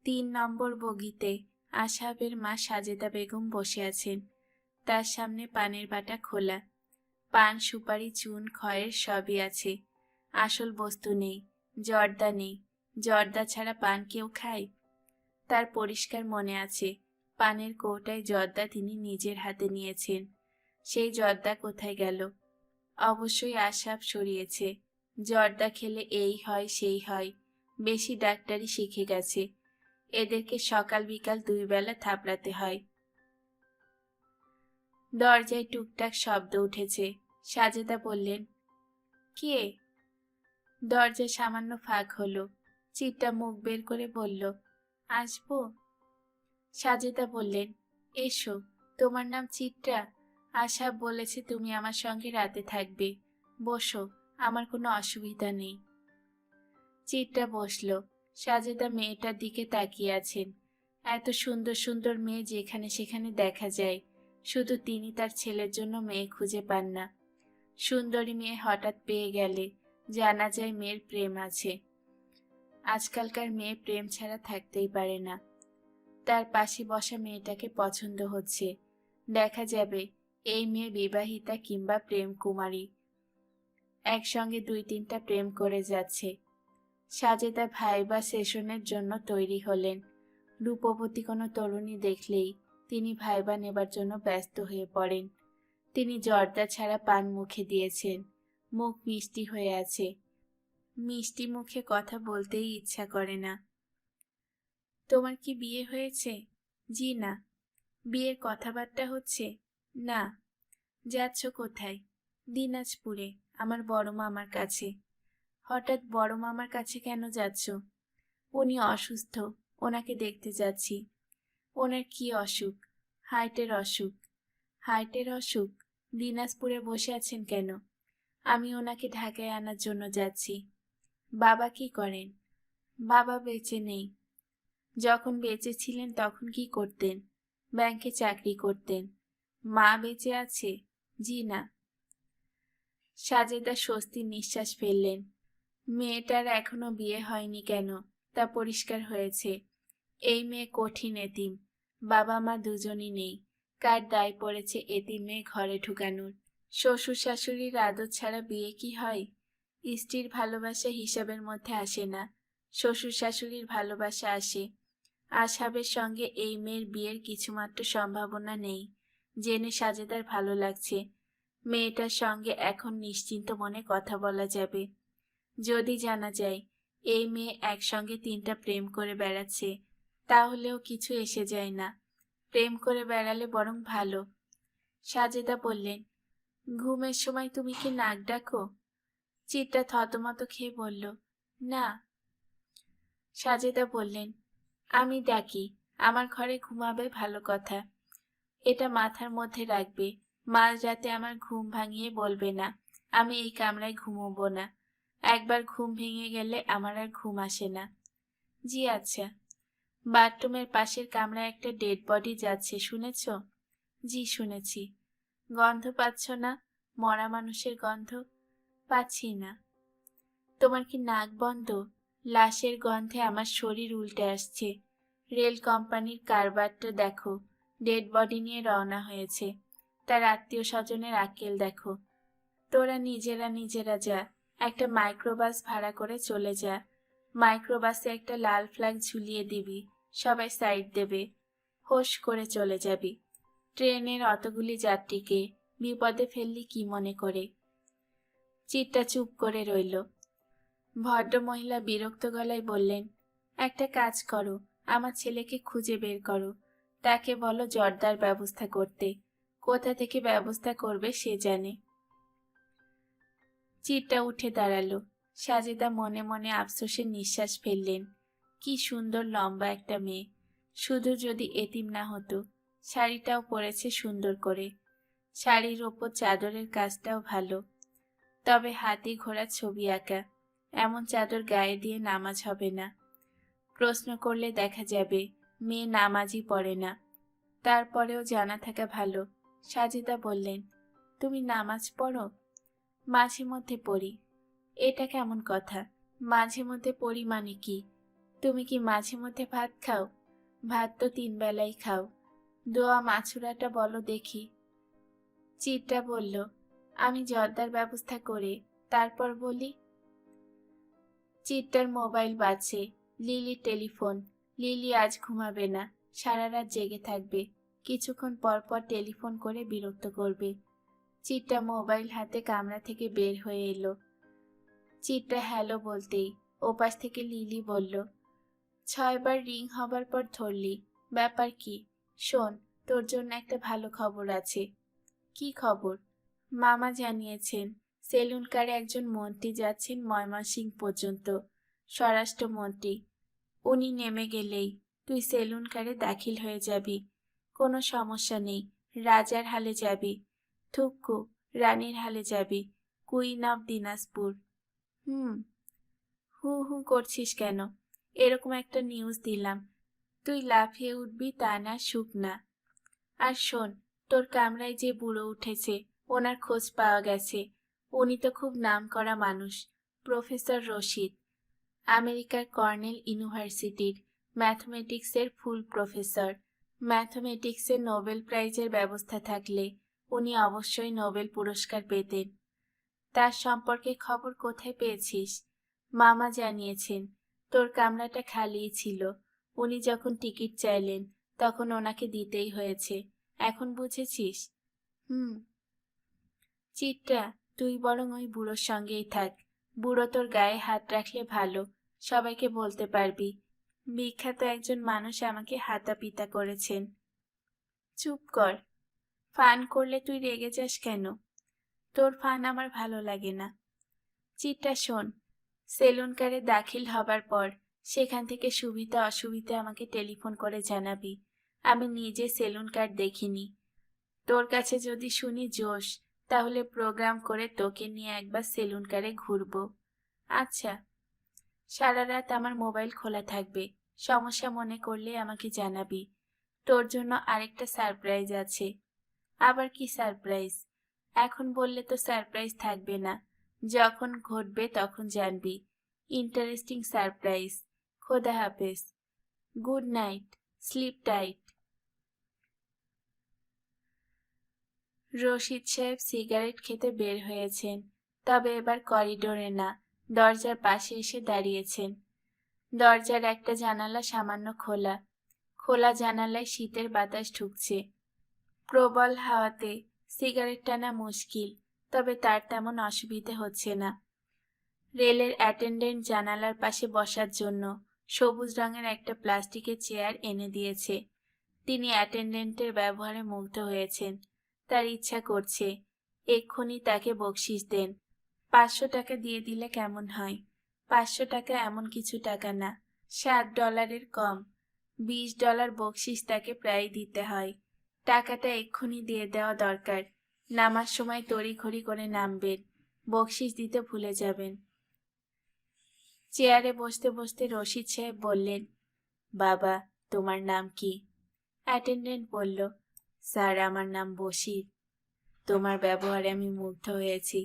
3 নম্বর বগিতে আসাবের মা সাজেদা বেগম বসে আছেন। তার সামনে পানের বাটা খোলা। পান, সুপারি, চুন, খয়ের সবই আছে। আসল বস্তু নেই, জর্দা নেই। জর্দা ছাড়া পান কেউ খায়? তার পরিষ্কার মনে আছে, পানের কৌটায় জর্দা তিনি নিজের হাতে নিয়েছেন। সেই জর্দা কোথায় গেল? অবশ্যই আসাব সরিয়েছে। জর্দা খেলে এই হয় সেই হয়, বেশি ডাক্তারি শিখে গেছে। এদেরকে সকাল বিকাল 2 বেলা থাপড়াতে হয়। দরজায় টুকটাক শব্দ উঠেছে। সাজেদা বললেন, কে? দরজা সামান্য ফাঁক হলো। চিত্রা মুখ বের করে বলল, আসবো? সাজেদা বললেন, এসো। তোমার নাম চিত্রা? আশা বলেছে তুমি আমার সঙ্গে রাতে থাকবে। বসো, আমার কোনো অসুবিধা নেই। চিত্রা বসল। সাজেদা মেয়েটার দিকে তাকিয়ে আছেন। এত সুন্দর সুন্দর মেয়ে যেখানে সেখানে দেখা যায়, শুধু তিনি তার ছেলের জন্য মেয়ে খুঁজে পান না। সুন্দরী মেয়ে হঠাৎ পেয়ে গেলে জানা যায় মেয়ের প্রেম আছে। আজকালকার মেয়ে প্রেম ছাড়া থাকতেই পারে না। তার পাশে বসা মেয়েটাকে পছন্দ হচ্ছে। দেখা যাবে এই মেয়ে বিবাহিতা কিংবা প্রেম কুমারী। একসঙ্গে 2-3টা প্রেম করে যাচ্ছে। সাজেদা ভাইবা সেশনের জন্য তৈরি হলেন। রূপবতী কোনো তরুণী দেখলেই তিনি ভাইবা নেবার জন্য ব্যস্ত হয়ে পড়েন। তিনি জর্দা ছাড়া পান মুখে দিয়েছেন। মুখ মিষ্টি হয়ে আছে। মিষ্টি মুখে কথা বলতেই ইচ্ছা করে না। তোমার কি বিয়ে হয়েছে? জি না। বিয়ের কথাবার্তা হচ্ছে? না। যাচ্ছ কোথায়? দিনাজপুরে, আমার বড় মামার কাছে। হঠাৎ বড় মামার কাছে কেন যাচ্ছ? উনি অসুস্থ, ওনাকে দেখতে যাচ্ছি। ওনার কি অসুখ? হার্টের অসুখ। হার্টের অসুখ? দিনাজপুরে বসে আছেন কেন? আমি ওনাকে ঢাকায় আনার জন্য যাচ্ছি। বাবা কি করেন? বাবা বেঁচে নেই। যখন বেঁচে ছিলেন তখন কি করতেন? ব্যাংকে চাকরি করতেন। মা বেঁচে আছে? জি না। সাজেদা স্বস্তির নিঃশ্বাস ফেললেন। মেয়েটার এখনো বিয়ে হয়নি কেন তা পরিষ্কার হয়েছে। এই মেয়ে কঠিন এতিম। বাবা মা দুজনই নেই। কার দায় পড়েছে এতিম মেয়ে ঘরে ঢুকানোর? শ্বশুর শাশুড়ির আদর ছাড়া বিয়ে কি হয়? স্ত্রীর ভালোবাসা হিসাবের মধ্যে আসে না, শ্বশুর শাশুড়ির ভালোবাসা আসে। আশাবের সঙ্গে এই মেয়ের বিয়ের কিছুমাত্র সম্ভাবনা নেই জেনে সাজেদার ভালো লাগছে। মেয়েটার সঙ্গে এখন নিশ্চিন্ত মনে কথা বলা যাবে। যদি জানা যায় এই মেয়ে একসঙ্গে 3টা প্রেম করে বেড়াচ্ছে, তাহলেও কিছু এসে যায় না। প্রেম করে বেড়ালে বরং ভালো। সাজেদা বললেন, ঘুমের সময় তুমি কি নাক ডাকো? চিত্রা থতমত খেয়ে বলল, না। সাজেদা বললেন, আমি ডাকি। আমার ঘরে ঘুমাবে, ভালো কথা। এটা মাথার মধ্যে রাখবে। মাঝরাতে আমার ঘুম ভাঙিয়ে বলবে না আমি এই কামরায় ঘুমোবো না। একবার ঘুম ভেঙে গেলে আমার আর ঘুম আসে না। জি আচ্ছা। বাথরুমের পাশের কামরায় একটা ডেড বডি যাচ্ছে, শুনেছ? জি শুনেছি। গন্ধ পাচ্ছ না? মরা মানুষের গন্ধ? পাচ্ছি না। তোমার কি নাক বন্ধ? লাশের গন্ধে আমার শরীর উল্টে আসছে। রেল কোম্পানির কারবারটা দেখো, ডেড বডি নিয়ে রওনা হয়েছে। তার আত্মীয় স্বজনের আক্কেল দেখো। তোরা নিজেরা যা, একটা মাইক্রোবাস ভাড়া করে চলে যা। মাইক্রোবাসে একটা লাল ফ্ল্যাগ ঝুলিয়ে দিবি, সবাই সাইড দেবে। হোস করে চলে যাবি। ট্রেনের অতগুলি যাত্রীকে বিপদে ফেললি কি মনে করে? চিত্রা চুপ করে রইল। ভদ্রমহিলা বিরক্ত গলায় বললেন, একটা কাজ করো, আমার ছেলেকে খুঁজে বের করো। তাকে বলো জর্দার ব্যবস্থা করতে। কোথা থেকে ব্যবস্থা করবে সে জানে। চিত্রা উঠে দাঁড়ালো। সাজেদা মনে মনে আফসোসের নিঃশ্বাস ফেললেন। কি সুন্দর লম্বা একটা মেয়ে। শুধু যদি এতিম না হতো। শাড়িটাও পরেছে সুন্দর করে। শাড়ির ওপর চাদরের কাজটাও ভালো। তবে হাতি ঘোড়ার ছবি আঁকা। এমন চাদর গায়ে দিয়ে নামাজ হবে না। প্রশ্ন করলে দেখা যাবে মেয়ে নামাজই পড়ে না। তারপরেও জানা থাকা ভালো। সাজেদা বললেন, তুমি নামাজ পড়ো? মাঝে মধ্যে পড়ি। এটা কেমন কথা? মাঝে মধ্যে পড়ি মানে কি? তুমি কি মাঝে মধ্যে ভাত খাও? ভাত তো 3 বেলাই খাও। দোয়া মাছুরাটা বলো দেখি। চিত্রা বলল, আমি জর্দার ব্যবস্থা করে তারপর বলি। চিত্রার মোবাইল বাজছে। লিলির টেলিফোন। লিলি আজ ঘুমাবে না, সারা রাত জেগে থাকবে। কিছুক্ষণ পর পর টেলিফোন করে বিরক্ত করবে। চিত্রা মোবাইল হাতে কামরা থেকে বের হয়ে এলো। চিত্রা হ্যালো বলতেই ওপাশ থেকে লিলি বলল, 6 বার রিং হবার পর ধরলি, ব্যাপার কি? শোন, তোর জন্য একটা ভালো খবর আছে। কি খবর? মামা জানিয়েছেন সেলুন কারে একজন মন্ত্রী যাচ্ছেন ময়মনসিংহ পর্যন্ত, স্বরাষ্ট্রমন্ত্রী। উনি নেমে গেলেই তুই সেলুন কারে দাখিল হয়ে যাবি। কোনো সমস্যা নেই, রাজার হালে যাবি। থুক্কু, রানীর হালে যাবি, কুইন অফ দিনাজপুর। হু হু করছিস কেন? এরকম একটা নিউজ দিলাম, তুই লাফিয়ে উঠবি তা না সুখ না। আর শোন, তোর কামরায় যে বুড়ো উঠেছে ওনার খোঁজ পাওয়া গেছে। উনি তো খুব নামকরা মানুষ, প্রফেসর রশিদ, আমেরিকার কর্নেল ইউনিভার্সিটির ম্যাথমেটিক্সের ফুল প্রফেসর। ম্যাথমেটিক্সের নোবেল প্রাইজের ব্যবস্থা থাকলে উনি অবশ্যই নোবেল পুরস্কার পেতেন। তার সম্পর্কে খবর কোথায় পেয়েছিস? মামা জানিয়েছেন তোর কামরাটা খালিই ছিল। উনি যখন টিকিট চাইলেন তখন ওনাকে দিতেই হয়েছে। এখন বুঝেছিস? চিত্রা, তুই বরং ওই বুড়োর সঙ্গেই থাক। বুড়ো তোর গায়ে হাত রাখলে ভালো, সবাইকে বলতে পারবি বিখ্যাত একজন মানুষ আমাকে হাতাপিতা করেছেন। চুপ কর। ফান করলে তুই রেগে যাস কেন? তোর ফান আমার ভালো লাগে না। চিত্রা শোন, সেলুন কারে দাখিল হবার পর সেখান থেকে সুবিধা অসুবিধা আমাকে টেলিফোন করে জানাবি। আমি নিজে সেলুন কার্ড দেখিনি। তোর কাছে যদি শুনি জোশ, তাহলে প্রোগ্রাম করে তোকে নিয়ে একবার সেলুন কারে ঘুরবো। আচ্ছা। সারা রাত আমার মোবাইল খোলা থাকবে, সমস্যা মনে করলে আমাকে জানাবি। তোর জন্য আরেকটা সারপ্রাইজ আছে। আবার কি সারপ্রাইজ? এখন বললে তো সারপ্রাইজ থাকবে না, যখন ঘটবে তখন জানবি। Interesting surprise. খোদা হাফেজ। Good night, sleep tight. Rashid সাহেব সিগারেট খেতে বের হয়েছেন, তবে এবার করিডোরে না, দরজার পাশে এসে দাঁড়িয়েছেন। দরজার একটা জানালা সামান্য খোলা। খোলা জানালায় শীতের বাতাস ঢুকছে। প্রবল হাওয়াতে সিগারেট টানা মুশকিল, তবে তার তেমন অসুবিধে হচ্ছে না। রেলের অ্যাটেন্ডেন্ট জানালার পাশে বসার জন্য সবুজ রঙের একটা প্লাস্টিকের চেয়ার এনে দিয়েছে। তিনি অ্যাটেন্ডেন্টের ব্যবহারে মুগ্ধ হয়েছেন। তার ইচ্ছা করছে এক্ষুনি তাকে বকশিশ দেন। 500 টাকা দিয়ে দিলে কেমন হয়? 500 টাকা এমন কিছু টাকা না, $7 কম। $20 বকশিশ তাকে প্রায় দিতে হয়। টাকাটা এক্ষুনি দিয়ে দেওয়া দরকার। নামার সময় তড়িঘড়ি করে নামবেন, বকশিশ দিতে ভুলে যাবেন। চেয়ারে বসতে বসতে রশিদ সাহেব বললেন, বাবা, তোমার নাম কি? অ্যাটেন্ডেন্ট বলল, স্যার, আমার নাম বশির। তোমার ব্যবহারে আমি মুগ্ধ হয়েছি।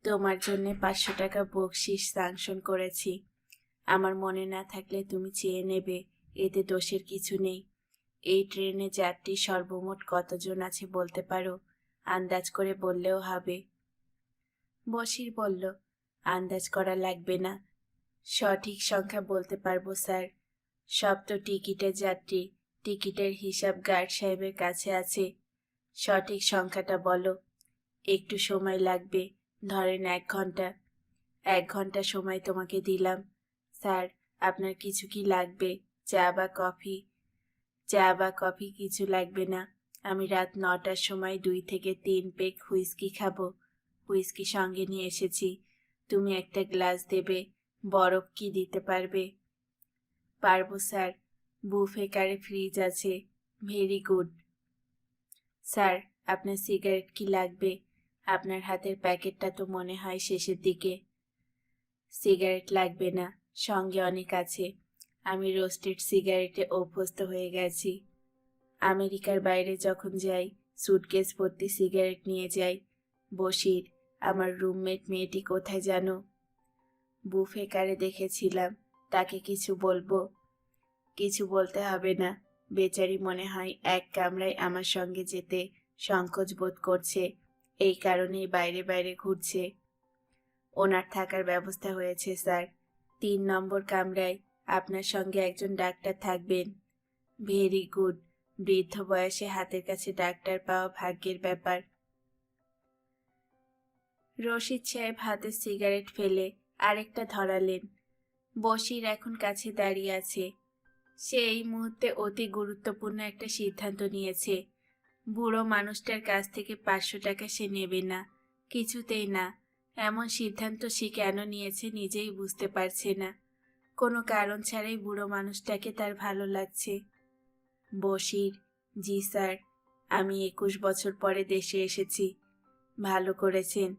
তোমার জন্য 500 টাকা বকশিশ স্যাংশন করেছি। আমার মনে না থাকলে তুমি চেয়ে নেবে, এতে দোষের কিছু নেই। এই ট্রেনে যাত্রী সর্বমোট কতজন আছে বলতে পারো? আন্দাজ করে বললেও হবে। বশির বলল, আন্দাজ করা লাগবে না, সঠিক সংখ্যা বলতে পারবো স্যার। সব তো টিকিটের যাত্রী, টিকিটের হিসাব গার্ড সাহেবের কাছে আছে। সঠিক সংখ্যাটা বলো। একটু সময় লাগবে, ধরেন 1 ঘন্টা। 1 ঘন্টা সময় তোমাকে দিলাম। স্যার, আপনার কিছু কি লাগবে? চা বা কফি? চা বা কফি কিছু লাগবে না। আমি রাত 9টার সময় 2 থেকে 3 পেগ হুইস্কি খাবো। হুইস্কি সঙ্গে নিয়ে এসেছি। তুমি একটা গ্লাস দেবে। বরফ কি দিতে পারবে? পারবো স্যার, বুফে কারে ফ্রিজ আছে। Very good. স্যার, আপনার সিগারেট কি লাগবে? আপনার হাতের প্যাকেটটা তো মনে হয় শেষের দিকে। সিগারেট লাগবে না, সঙ্গে অনেক আছে। আমি রোস্টেড সিগারেটে অভ্যস্ত হয়ে গেছি। আমেরিকার বাইরে যখন যাই সুটকেস ভর্তি সিগারেট নিয়ে যাই। বশির, আমার রুমমেট মেয়েটি কোথায় জানো? বুফে কারে দেখেছিলাম। তাকে কিছু বলবো? কিছু বলতে হবে না। বেচারি মনে হয় এক কামরায় আমার সঙ্গে যেতে সংকোচ বোধ করছে, এই কারণেই বাইরে বাইরে ঘুরছে। ওনার থাকার ব্যবস্থা হয়েছে স্যার, 3 নম্বর কামরায় আপনার সঙ্গে একজন ডাক্তার থাকবেন। Very good. বৃদ্ধ বয়সে হাতের কাছে ডাক্তার পাওয়া ভাগ্যের ব্যাপার। রশিদ সাহেব হাতে সিগারেট ফেলে আরেকটা ধরালেন। বশির এখন কাছে দাঁড়িয়ে আছে। সে এই মুহূর্তে অতি গুরুত্বপূর্ণ একটা সিদ্ধান্ত নিয়েছে। বুড়ো মানুষটার কাছ থেকে 500 টাকা সে নেবে না, কিছুতেই না। এমন সিদ্ধান্ত সে কেন নিয়েছে নিজেই বুঝতে পারছে না। কোনো কারণ ছাড়াই বুড়ো মানুষটাকে তার ভালো লাগছে। বশির, জি স্যার, আমি 21 বছর পরে দেশে এসেছি। ভালো করেছেন।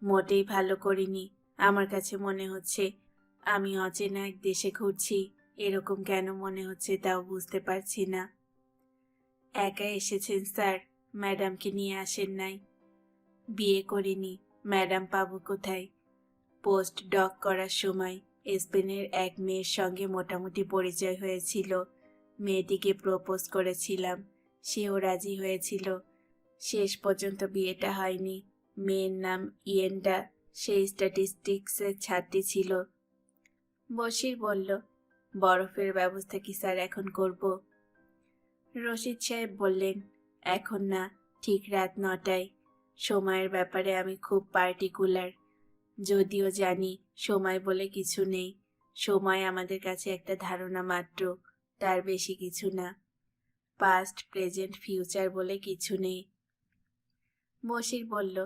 মোটেই ভালো করিনি। আমার কাছে মনে হচ্ছে আমি অচেনা এক দেশে ঘুরছি। এরকম কেন মনে হচ্ছে তাও বুঝতে পারছি না। একা এসেছেন স্যার, ম্যাডামকে নিয়ে আসেন নাই? বিয়ে করিনি, ম্যাডাম পাবো কোথায়? পোস্ট ডক করার সময় স্পেনের এক মেয়ের সঙ্গে মোটামুটি পরিচয় হয়েছিল। মেয়েটিকে প্রপোজ করেছিলাম, সেও রাজি হয়েছিল। শেষ পর্যন্ত বিয়েটা হয়নি। মেয়ের নাম ইয়েন্ডা, সেই স্ট্যাটিস্টিক্সের ছাত্রী ছিল। বশির বলল, বরফের ব্যবস্থা কি স্যার এখন করব? রশিদ সাহেব বললেন, এখন না, ঠিক রাত 9টায়। সময়ের ব্যাপারে আমি খুব পার্টিকুলার। যদিও জানি সময় বলে কিছু নেই। সময় আমাদের কাছে একটা ধারণা মাত্র, তার বেশি কিছু না। পাস্ট, প্রেজেন্ট, ফিউচার বলে কিছু নেই। বশির বলল,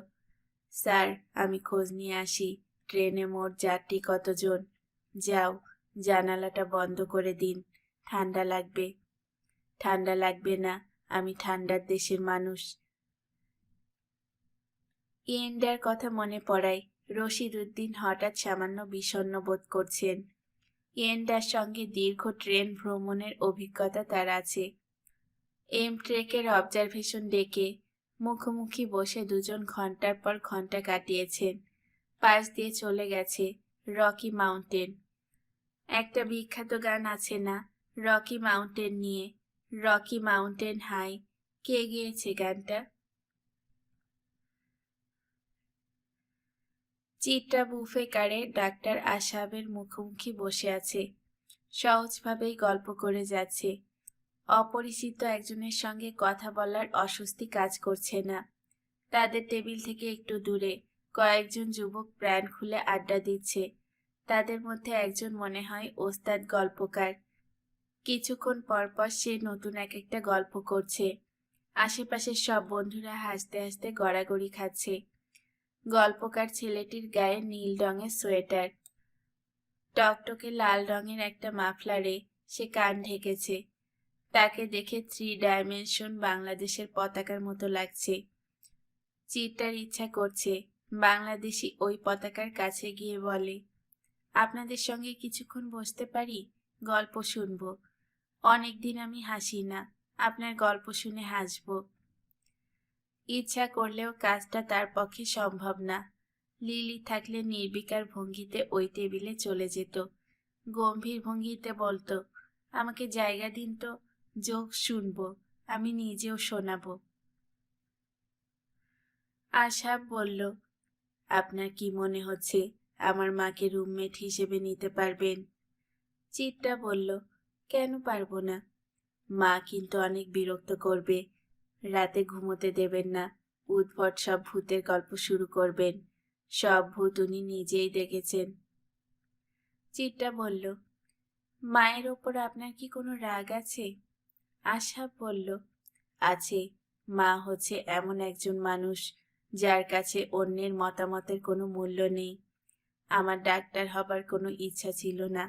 স্যার আমি খোঁজ নিয়ে আসি ট্রেনে মোট যাত্রী কতজন। যাও, জানালাটা বন্ধ করে দিন, ঠান্ডা লাগবে। ঠান্ডা লাগবে না, আমি ঠান্ডার দেশের মানুষ। ইয়েন্ডার কথা মনে পড়ায় রশিদ উদ্দিন হঠাৎ সামান্য বিষণ্ণ বোধ করছেন। ইয়েন্ডার সঙ্গে দীর্ঘ ট্রেন ভ্রমণের অভিজ্ঞতা তার আছে। ট্রেকের অবজারভেশন ডেকে মুখোমুখি বসে দুজন ঘন্টার পর ঘন্টা কাটিয়েছেন। পাশ দিয়ে চলে গেছে রকি মাউন্টেন। একটা বিখ্যাত গান আছে না, রকি মাউন্টেন নিয়ে, রকি মাউন্টেন হাই? কে গেয়েছে গানটা? চিত্রা বুফে কারে ডাক্তার আসাবের মুখোমুখি বসে আছে। সহজভাবেই গল্প করে যাচ্ছে। অপরিচিত একজনের সঙ্গে কথা বলার অস্বস্তি কাজ করছে না। তাদের টেবিল থেকে একটু দূরে কয়েকজন যুবক প্রাণ খুলে আড্ডা দিচ্ছে। তাদের মধ্যে একজন মনে হয় ওস্তাদ গল্পকার। কিছুক্ষণ পরপর সে নতুন এক একটা গল্প করছে। আশেপাশের সব বন্ধুরা হাসতে হাসতে গড়াগড়ি খাচ্ছে। গল্পকার ছেলেটির গায়ে নীল রঙের সোয়েটার, টকটকে লাল রঙের একটা মাফলারে সে কান ঢেকেছে। তাকে দেখে 3 ডাইমেনশন বাংলাদেশের পতাকার মতো লাগছে। চিত্রার ইচ্ছা করছে বাংলাদেশি ওই পতাকার কাছে গিয়ে বলে, আপনাদের সঙ্গে কিছুক্ষণ বসতে পারি? গল্প শুনব। অনেকদিন আমি হাসি না, আপনার গল্প শুনে হাসব। ইচ্ছা করলেও কাজটা তার পক্ষে সম্ভব না। লিলি থাকলে নির্বিকার ভঙ্গিতে ওই টেবিলে চলে যেত। গম্ভীর ভঙ্গিতে বলতো, আমাকে জায়গা দিন তো, যোগ শুনবো, আমি নিজেও শোনাবো। আশাব বলল, আপনার কি মনে হচ্ছে আমার মাকে রুমমেট হিসেবে নিতে পারবেন? চিত্রা বলল, কেন পারবো না? মা কিন্তু অনেক বিরক্ত করবে। রাতে ঘুমোতে দেবেন না, উদ্ভট সব ভূতের গল্প শুরু করবেন। সব ভূত উনি নিজেই দেখেছেন। চিত্রা বলল, মায়ের ওপর আপনার কি কোনো রাগ আছে? আশাব বলল, আছে। মা হচ্ছে এমন একজন মানুষ যার কাছে অন্যের মতামতের কোনো মূল্য নেই। আমার ডাক্তার হবার কোনো ইচ্ছা ছিল না।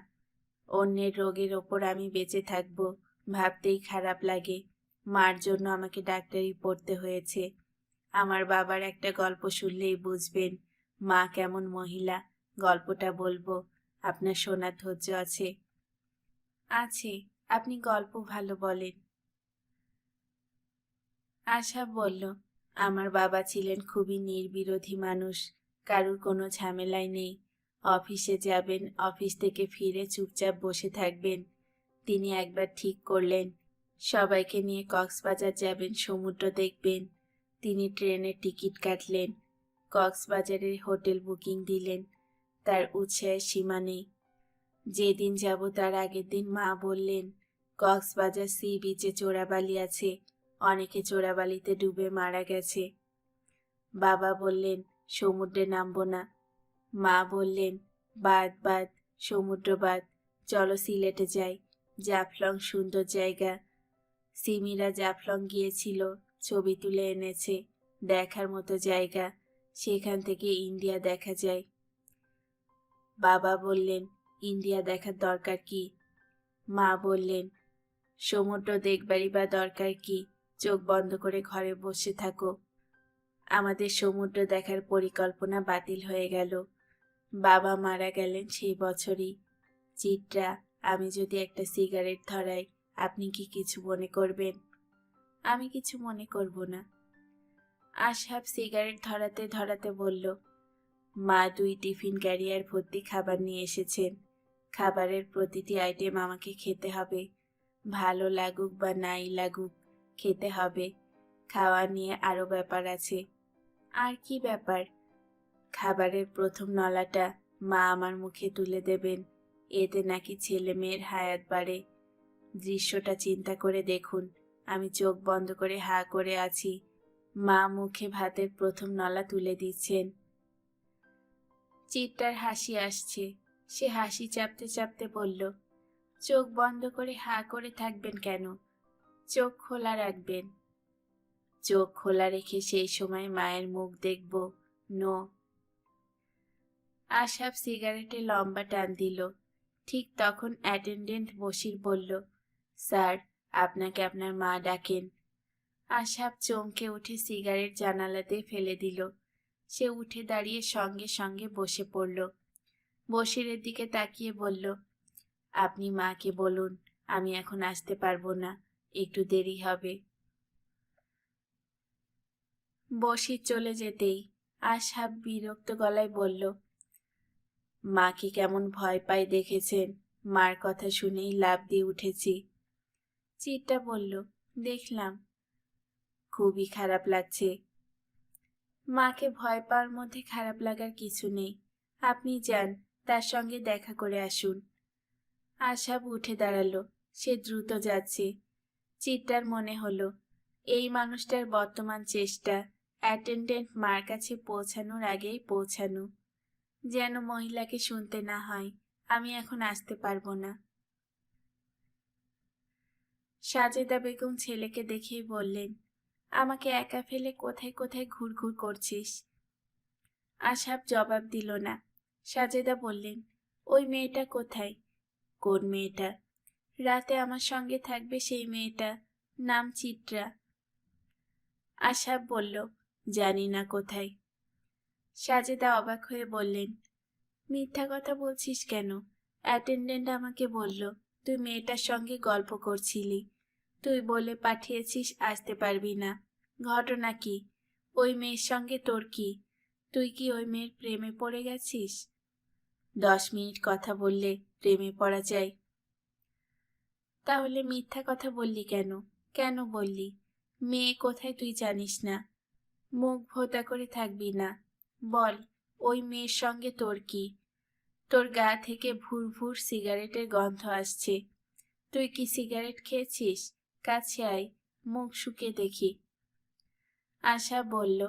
অন্যের রোগের ওপর আমি বেঁচে থাকবো ভাবতেই খারাপ লাগে। মার জন্য আমাকে ডাক্তারি পড়তে হয়েছে। আমার বাবার একটা গল্প শুনলেই বুঝবেন মা কেমন মহিলা। গল্পটা বলবো, আপনার শোনার ধৈর্য আছে? আছে, আপনি গল্প ভালো বলেন। আশা বলল, আমার বাবা ছিলেন খুবই নির্বিরোধী মানুষ। কারুর কোনো ঝামেলায় নেই। অফিসে যাবেন, অফিস থেকে ফিরে চুপচাপ বসে থাকবেন। তিনি একবার ঠিক করলেন সবাইকে নিয়ে কক্সবাজার যাবেন, সমুদ্র দেখবেন। তিনি ট্রেনের টিকিট কাটলেন, কক্সবাজারের হোটেল বুকিং দিলেন। তার উৎসাহের সীমা নেই। যেদিন যাব তার আগের দিন মা বললেন, কক্সবাজার সি বিচে চোরাবালি আছে, অনেকে চোরাবালিতে ডুবে মারা গেছে। বাবা বললেন, সমুদ্রে নামবো না। মা বললেন, বাদ বাদ, সমুদ্র বাদ, চলো সিলেটে যাই, জাফলং সুন্দর জায়গা। সিমিরা জাফলং গিয়েছিল, ছবি তুলে এনেছে, দেখার মতো জায়গা, সেখান থেকে ইন্ডিয়া দেখা যায়। বাবা বললেন, ইন্ডিয়া দেখার দরকার কি? মা বললেন, সমুদ্র দেখবারই বা দরকার কি, চোখ বন্ধ করে ঘরে বসে থাকো। আমাদের সমুদ্র দেখার পরিকল্পনা বাতিল হয়ে গেল। বাবা মারা গেলেন সেই বছরই। চিত্রা, আমি যদি একটা সিগারেট ধরাই, আপনি কি কিছু মনে করবেন? আমি কিছু মনে করব না। আশহাব সিগারেট ধরাতে ধরাতে বলল, মা 2 টিফিন ক্যারিয়ার ভর্তি খাবার নিয়ে এসেছেন। খাবারের প্রতিটি আইটেম আমাকে খেতে হবে, ভালো লাগুক বা নাই লাগুক, খেতে হবে। খাওয়া নিয়ে আরও ব্যাপার আছে। আর কি ব্যাপার? খাবারের প্রথম নলাটা মা আমার মুখে তুলে দেবেন, এতে নাকি ছেলে মেয়ের হায়াত বাড়ে। দৃশ্যটা চিন্তা করে দেখুন, আমি চোখ বন্ধ করে হা করে আছি, মা মুখে ভাতের প্রথম নলা তুলে দিচ্ছেন। চিত্রার হাসি আসছে। সে হাসি চাপতে চাপতে বলল, চোখ বন্ধ করে হা করে থাকবেন কেন? চোখ খোলা রাখবেন। চোখ খোলা রেখে সেই সময় মায়ের মুখ দেখব? নো। আশহাব সিগারেটে লম্বা টান দিল। ঠিক তখন অ্যাটেন্ডেন্ট বশির বলল, স্যার, আপনাকে আপনার মা ডাকেন। আশহাব চমকে উঠে সিগারেট জানালাতে ফেলে দিল। সে উঠে দাঁড়িয়ে সঙ্গে সঙ্গে বসে পড়ল। বশিরের দিকে তাকিয়ে বলল, আপনি মাকে বলুন আমি এখন আসতে পারবো না, একটু দেরি হবে। বশির চলে যেতেই আশহাব বিরক্ত গলায় বলল, মাকে কেমন ভয় পায় দেখেছেন? মার কথা শুনেই লাফ দিয়ে উঠেছি। চিত্রা বলল, দেখলাম। খুবই খারাপ লাগছে। মাকে ভয় পাওয়ার মধ্যে খারাপ লাগার কিছু নেই। আপনি যান, তার সঙ্গে দেখা করে আসুন। আশহাব উঠে দাঁড়ালো। সে দ্রুত যাচ্ছে। চিত্রার মনে হলো, এই মানুষটার বর্তমান চেষ্টা অ্যাটেন্ডেন্ট মার কাছে পৌঁছানোর আগেই পৌঁছানো, যেন মহিলাকে শুনতে না হয়, আমি এখন আসতে পারবো না। সাজেদা বেগম ছেলেকে দেখেই বললেন, আমাকে একা ফেলে কোথায় কোথায় ঘুরঘুর করছিস? আশহাব জবাব দিল না। সাজেদা বললেন, ওই মেয়েটা কোথায়? কোন মেয়েটা? রাতে আমার সঙ্গে থাকবে সেই মেয়েটা, নাম চিত্রা। আশহাব বলল, জানি না কোথায়। সাজেদা অবাক হয়ে বললেন, মিথ্যা কথা বলছিস কেন? অ্যাটেন্ডেন্ট আমাকে বলল তুই মেয়েটার সঙ্গে গল্প করছিলি, তুই বলে পাঠিয়েছিস আসতে পারবি না। ঘটনা কি? ওই মেয়ের সঙ্গে তোর কি? তুই কি ওই মেয়ের প্রেমে পড়ে গেছিস? 10 মিনিট কথা বললে প্রেমে পড়া যায়? তাহলে মিথ্যা কথা বললি কেন? কেন বললি? মেয়ে কোথায় তুই জানিস না? মুখ ভোঁতা করে থাকবি না, বল ওই মেয়ের সঙ্গে তোর কি? তোর গা থেকে ভুর ভুর সিগারেটের গন্ধ আসছে। তুই কি সিগারেট খেয়েছিস? কাছে আয়, মুখ শুকে দেখি। আশা বলল,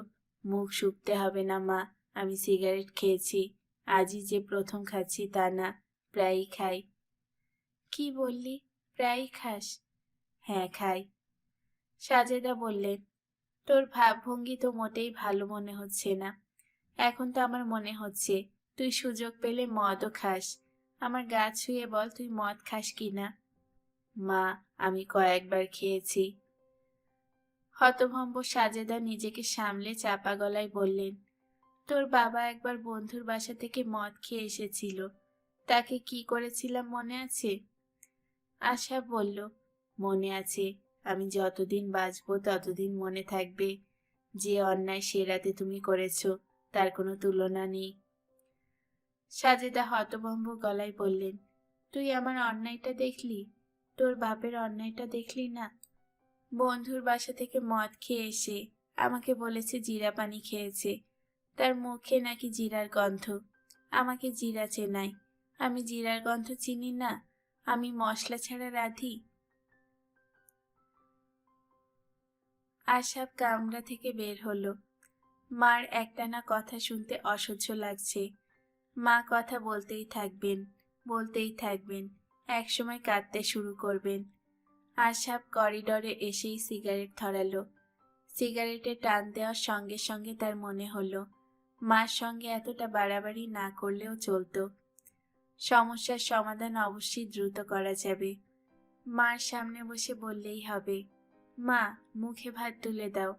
মুখ শুকতে হবে না মা, আমি সিগারেট খেয়েছি। আজই যে প্রথম খাচ্ছি তা না, প্রায়ই খাই। কি বললি, প্রায়ই খাস? হ্যাঁ, খাই। সাজেদা বললেন, তোর ভাবভঙ্গি তো মোটেই ভালো মনে হচ্ছে না। এখন তো আমার মনে হচ্ছে তুই সুযোগ পেলে মদও খাস। আমার গা ছুঁয়ে বল তুই মদ খাস কি না? মা, আমি কয়েকবার খেয়েছি। হতভম্ব সাজেদা নিজেকে সামলে চাপা গলায় বললেন, তোর বাবা একবার বন্ধুর বাসা থেকে মদ খেয়ে এসেছিল, তাকে কি করেছিলাম মনে আছে? আশা বলল, মনে আছে। আমি যতদিন বাঁচবো ততদিন মনে থাকবে। যে অন্যায় সে রাতে তুমি করেছ তার কোনো তুলনা নেই। সাজেদা হতভম্ব গলায় বললেন, তুই আমার অন্যায়টা দেখলি? তোর বাপের অন্যায়টা দেখলি না? বন্ধুর বাসা থেকে মদ খেয়ে এসে আমাকে বলেছে জিরা পানি খেয়েছে, তার মুখে নাকি জিরার গন্ধ। আমাকে জিরা চেনায়, আমি জিরার গন্ধ চিনি না? আমি মশলা ছাড়া রাঁধি? আশাব কামরা থেকে বের হলো। মার একটানা কথা শুনতে অসহ্য লাগছে। মা কথা বলতেই থাকবেন, একসময় কাঁদতে শুরু করবেন। আশাব করিডরে এসেই সিগারেট ধরালো। সিগারেটে টান দেওয়ার সঙ্গে সঙ্গে তার মনে হলো মার সঙ্গে এতটা বাড়াবাড়ি না করলেও চলতো। সমস্যার সমাধান অবশ্যই দ্রুত করা যাবে। মার সামনে বসে বললেই হবে, মা মুখে ভাত তুলে দাও।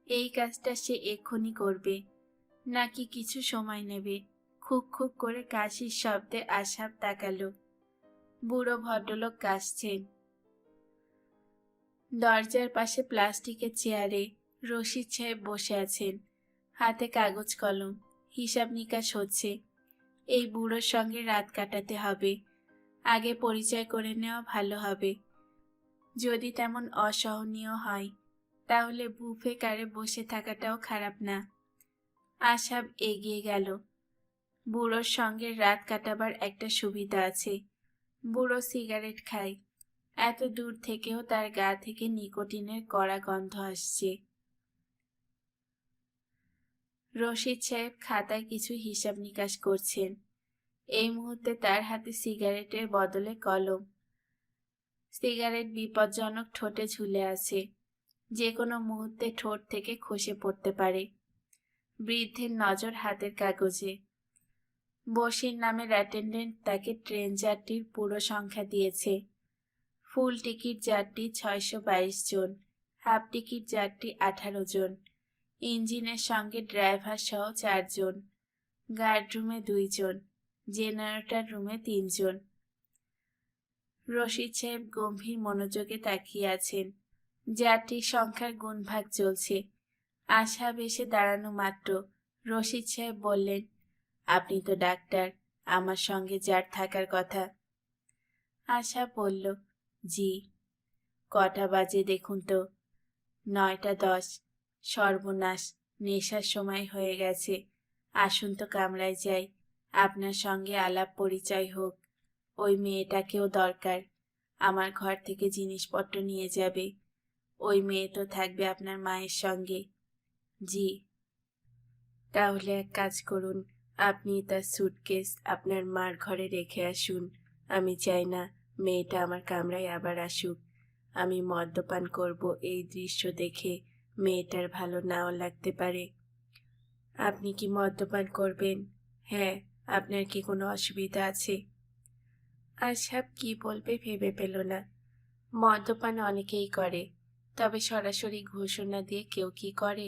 এই কাজটা সে এক্ষুনি করবে, নাকি কিছু সময় নেবে? খুব খুব করে কাশির শব্দে আশাব তাকালো। বুড়ো ভদ্রলোক কাশছেন। দরজার পাশে প্লাস্টিকের চেয়ারে রশিদ সাহেব বসে আছেন, হাতে কাগজ কলম, হিসাব নিকাশ হচ্ছে। এই বুড়োর সঙ্গে রাত কাটাতে হবে, আগে পরিচয় করে নেওয়া ভালো হবে। যদি তেমন অসহনীয় হয় তাহলে বুফে কারে বসে থাকাটাও খারাপ না। আশাব এগিয়ে গেল। বুড়োর সঙ্গে রাত কাটাবার একটা সুবিধা আছে, বুড়ো সিগারেট খায়। এত দূর থেকেও তার গা থেকে নিকোটিনের কড়া গন্ধ আসছে। রশিদ সাহেব খাতায় কিছু হিসাব নিকাশ করছেন। এই মুহূর্তে তার হাতে সিগারেটের বদলে কলম। সিগারেট বিপজ্জনক ঠোঁটে ঝুলে আছে, যে কোনো মুহূর্তে ঠোঁট থেকে খসে পড়তে পারে। বৃদ্ধের নজর হাতের কাগজে। বসির নামের অ্যাটেন্ডেন্ট তাকে ট্রেন যাত্রীর পুরো সংখ্যা দিয়েছে। ফুল টিকিট যাত্রী 622 জন, হাফ টিকিট যাত্রী 18 জন, ইঞ্জিনের সঙ্গে ড্রাইভার সহ 4 জন, গার্ড রুমে 2 জন, জেনারেটর রুমে 3 জন। রশিদ সাহেব গম্ভীর মনোযোগে তাকিয়ে আছেন। যাত্রীর সংখ্যার গুণভাগ চলছে। আশাব এসে দাঁড়ানো মাত্র রশিদ সাহেব বললেন, আপনি তো ডাক্তার, আমার সঙ্গে যার থাকার কথা। আশাব বলল, জি। কটা বাজে দেখুন তো? 9টা 10। সর্বনাশ, নেশার সময় হয়ে গেছে। আসুন তো কামরায় যাই, আপনার সঙ্গে আলাপ পরিচয় হোক। ওই মেয়েটাকেও দরকার, আমার ঘর থেকে জিনিসপত্র নিয়ে যাবে। ওই মেয়ে তো থাকবে আপনার মায়ের সঙ্গে। জি। তাহলে এক কাজ করুন, আপনি তার সুটকেস আপনার মার ঘরে রেখে আসুন। আমি চাই না মেয়েটা আমার কামরায় আবার আসুক। আমি মদ্যপান করব, এই দৃশ্য দেখে মেয়েটার ভালো নাও লাগতে পারে। আপনি কি মদ্যপান করবেন? হ্যাঁ। আপনার কি কোনো অসুবিধা আছে? আশাব কি বলবে ভেবে পেল না। মদ্যপান অনেকেই করে, তবে সরাসরি ঘোষণা দিয়ে কেউ কি করে?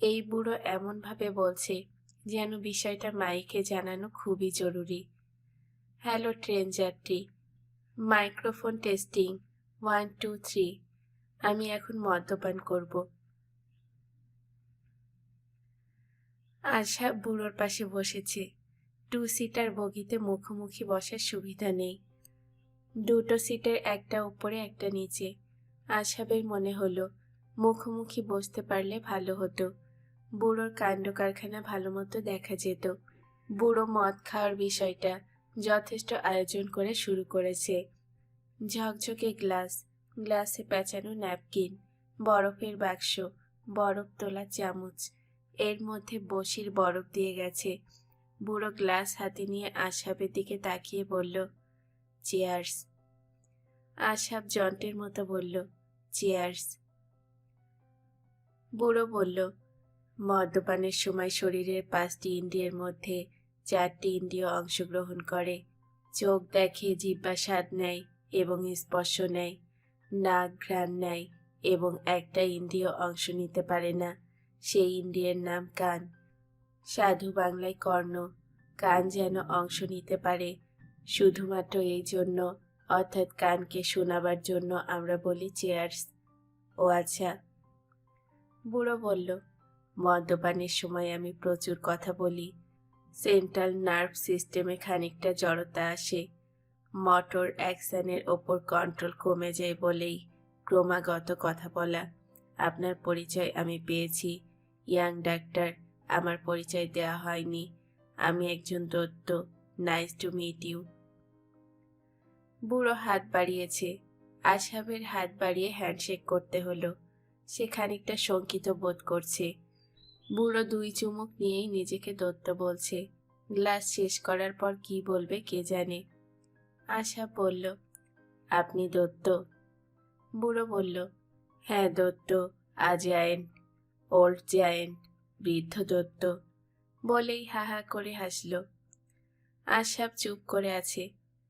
এই বুড়ো এমনভাবে বলছে যেন বিষয়টা মাইকে জানানো খুবই জরুরি। হ্যালো ট্রেন যাত্রী, মাইক্রোফোন টেস্টিং, 1 2 3। আমি এখন মদ্যপান করব। আশা বুড়োর পাশে বসেছে। 2 সিটার বগিতে মুখোমুখি বসার সুবিধা নেই। দুটো সিটের একটা উপরে একটা নিচে। আশাবের মনে হলো মুখোমুখি বসতে পারলে ভালো হতো। বুড়োর কাণ্ড কারখানা ভালো মতো দেখা যেত। বুড়ো মদ খাওয়ার বিষয়টা যথেষ্ট আয়োজন করে শুরু করেছে। ঝকঝকে গ্লাস, গ্লাসে পেঁচানো ন্যাপকিন, বরফের বাক্স, বরফ তোলা চামচ, এর মধ্যে বসির বরফ দিয়ে গেছে। বুড়ো গ্লাস হাতে নিয়ে আশাবের দিকে তাকিয়ে বলল, চেয়ার্স। আশাব যন্ত্রের মতো বলল, চেয়ার্স। বুড়ো বলল, মদ্যপানের সময় শরীরের 5টি ইন্দ্রিয়ের মধ্যে 4টি ইন্দ্রিয় অংশগ্রহণ করে। চোখ দেখে, জিহ্বা স্বাদ নেয় এবং স্পর্শ নেয়, নাক ঘ্রাণ নেয় এবং একটা ইন্দ্রিয় অংশ নিতে পারে না, সেই ইন্দ্রিয়ের নাম কান। সাধু বাংলায় কর্ণ, কান যেন অংশ নিতে পারে। শুধুমাত্র এই জন্য, অর্থাৎ কানকে শোনাবার জন্য আমরা বলি চেয়ার্স। ও আচ্ছা। বুড়ো বলল, মদ্যপানের সময় আমি প্রচুর কথা বলি। সেন্ট্রাল নার্ভ সিস্টেমে খানিকটা জড়তা আসে। মোটর অ্যাকশনের ওপর কন্ট্রোল কমে যায় বলেই ক্রমাগত কথা বলা। আপনার পরিচয় আমি পেয়েছি, ইয়াং ডাক্তার। আমার পরিচয় দেওয়া হয়নি। আমি একজন Dutta. Nice to meet you. বুড়ো হাত বাড়িয়েছে। আশাবের হাত বাড়িয়ে হ্যান্ডশেক করতে হলো। সে খানিকটা শঙ্কিত বোধ করছে। বুড়ো 2 চুমুক নিয়েই নিজেকে দত্ত বলছে। গ্লাস শেষ করার পর কি বলবে কে জানে। আশা বলল, আপনি দত্ত? বুড়ো বলল, হ্যাঁ দত্ত, জায়েন্ট, ওল্ড জায়েন্ট, বৃদ্ধ দত্ত। বলেই হা হা করে হাসল। আশাব চুপ করে আছে।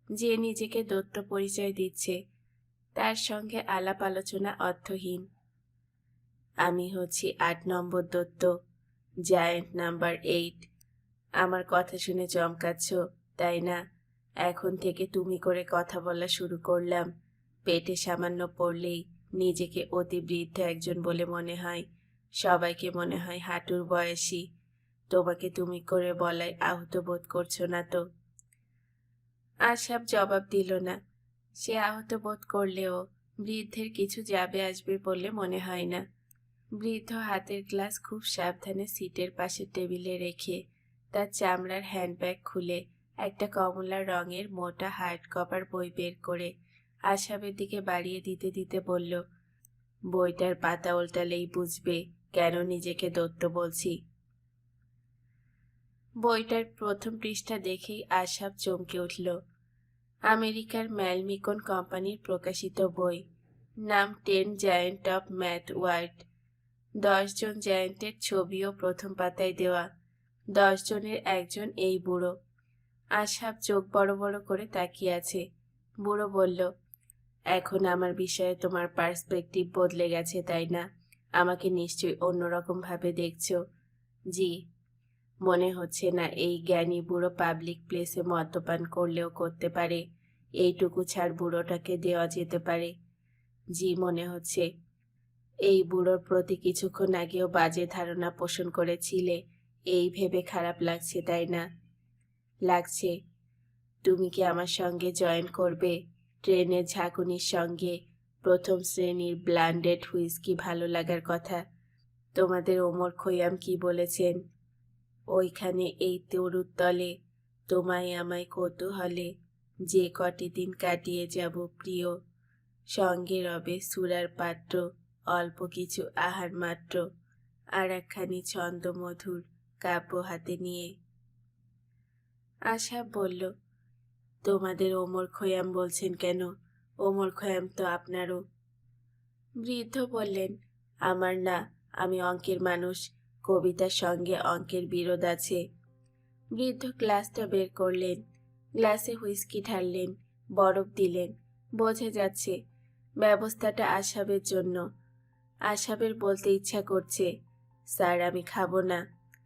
যে নিজেকে দত্ত পরিচয় দিচ্ছে তার সঙ্গে আলাপ আলোচনা অর্থহীন। আমি হচ্ছি 8 নম্বর দত্ত, জায়েন্ট নাম্বার 8। আমার কথা শুনে চমকাচ্ছ, তাই না? এখন থেকে তুমি করে কথা বলা শুরু করলাম। পেটে সামান্য পড়লেই নিজেকে অতি বৃদ্ধ একজন বলে মনে হয়। সবাইকে মনে হয় হাঁটুর বয়সী। তোমাকে তুমি করে বলায় আহত বোধ করছো না তো? আশাব জবাব দিল না। সে আহত বোধ করলেও বৃদ্ধের কিছু যাবে আসবে বলে মনে হয় না। বৃদ্ধ হাতের গ্লাস খুব সাবধানে সিটের পাশে টেবিলে রেখে তার চামড়ার হ্যান্ডব্যাগ খুলে একটা কমলা রঙের মোটা হার্ড কভার বই বের করে আশাবের দিকে বাড়িয়ে দিতে দিতে বলল, বইটার পাতা উল্টালেই বুঝবে কেন নিজেকে দত্ত বলছি। বইটার প্রথম পৃষ্ঠা দেখেই আশাব চমকে উঠল। আমেরিকার ম্যালমিকন কোম্পানির প্রকাশিত বই। নাম 10 জায়েন্ট অফ ম্যাথ ওয়ার্ল্ড। 10 জন জায়েন্টের ছবিও প্রথম পাতায় দেওয়া। 10 জনের একজন এই বুড়ো। আশাব চোখ বড় বড় করে তাকিয়ে আছে। বুড়ো বলল, এখন আমার বিষয়ে তোমার পার্সপেক্টিভ বদলে গেছে, তাই না? আমাকে নিশ্চয়ই অন্যরকম ভাবে দেখছো। জি। মনে হচ্ছে না এই জ্ঞানী বুড়ো পাবলিক প্লেসে মদ্যপান করলেও করতে পারে। এইটুকু ছাড় বুড়োটাকে দেওয়া যেতে পারে। জি মনে হচ্ছে। এই বুড়োর প্রতি কিছুক্ষণ আগেও বাজে ধারণা পোষণ করেছিলে, এই ভেবে খারাপ লাগছে, তাই না? লাগছে। তুমি কি আমার সঙ্গে জয়েন করবে? ট্রেনের ঝাঁকুনির সঙ্গে প্রথম শ্রেণীর ব্লান্ডেড হুইস্কি ভালো লাগার কথা। তোমাদের ওমর খৈয়াম কি বলেছেন? ওইখানে এই তরুর তলে তোমায় আমায় কৌতূহলে যে কটি দিন কাটিয়ে যাব প্রিয়, সঙ্গে রবে সুরার পাত্র, অল্প কিছু আহার মাত্র, আর একখানি ছন্দমধুর কাব্য হাতে নিয়ে। আশা বলল, তোমাদের ওমর খৈয়াম বলছেন কেন? ওমর খৈয়াম তো আপনারও। বৃদ্ধ বললেন, আমার না, আমি অঙ্কের মানুষ। কবিতার সঙ্গে অঙ্কের বিরোধ আছে। বৃদ্ধ গ্লাসটা বের করলেন। গ্লাসে হুইস্কি ঢাললেন, বরফ দিলেন। বোঝা যাচ্ছে ব্যবস্থাটা আশাবের জন্য। আশাবের বলতে ইচ্ছা করছে, স্যার আমি খাবো না।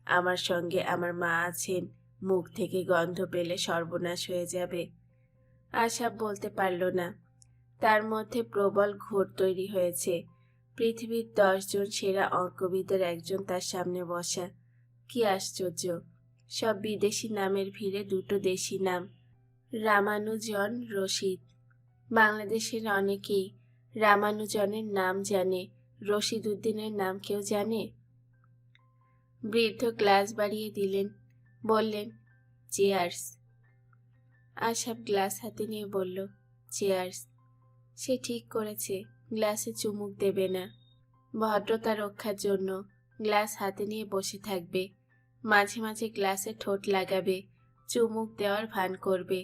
আমার সঙ্গে আমার মা আছেন, মুখ থেকে গন্ধ পেলে সর্বনাশ হয়ে যাবে। আশাব বলতে পারল না। তার মধ্যে প্রবল ঘোর তৈরি হয়েছে। পৃথিবীর 10 জন সেরা অঙ্কবিদের একজন তার সামনে বসা। কি আশ্চর্য! সব বিদেশি নামের ভিড়ে দুটো দেশি নাম, রামানুজন, রশিদ। বাংলাদেশের অনেকেই রামানুজনের নাম জানে, রশিদ উদ্দিনের নাম কেউ জানে? বৃদ্ধ গ্লাস বাড়িয়ে দিলেন, বললেন, চেয়ার্স। আশাব গ্লাস হাতে নিয়ে বলল, চেয়ার্স। সে ঠিক করেছে গ্লাসে চুমুক দেবে না। ভদ্রতা রক্ষার জন্য গ্লাস হাতে নিয়ে বসে থাকবে। মাঝে মাঝে গ্লাসে ঠোঁট লাগাবে, চুমুক দেওয়ার ভান করবে।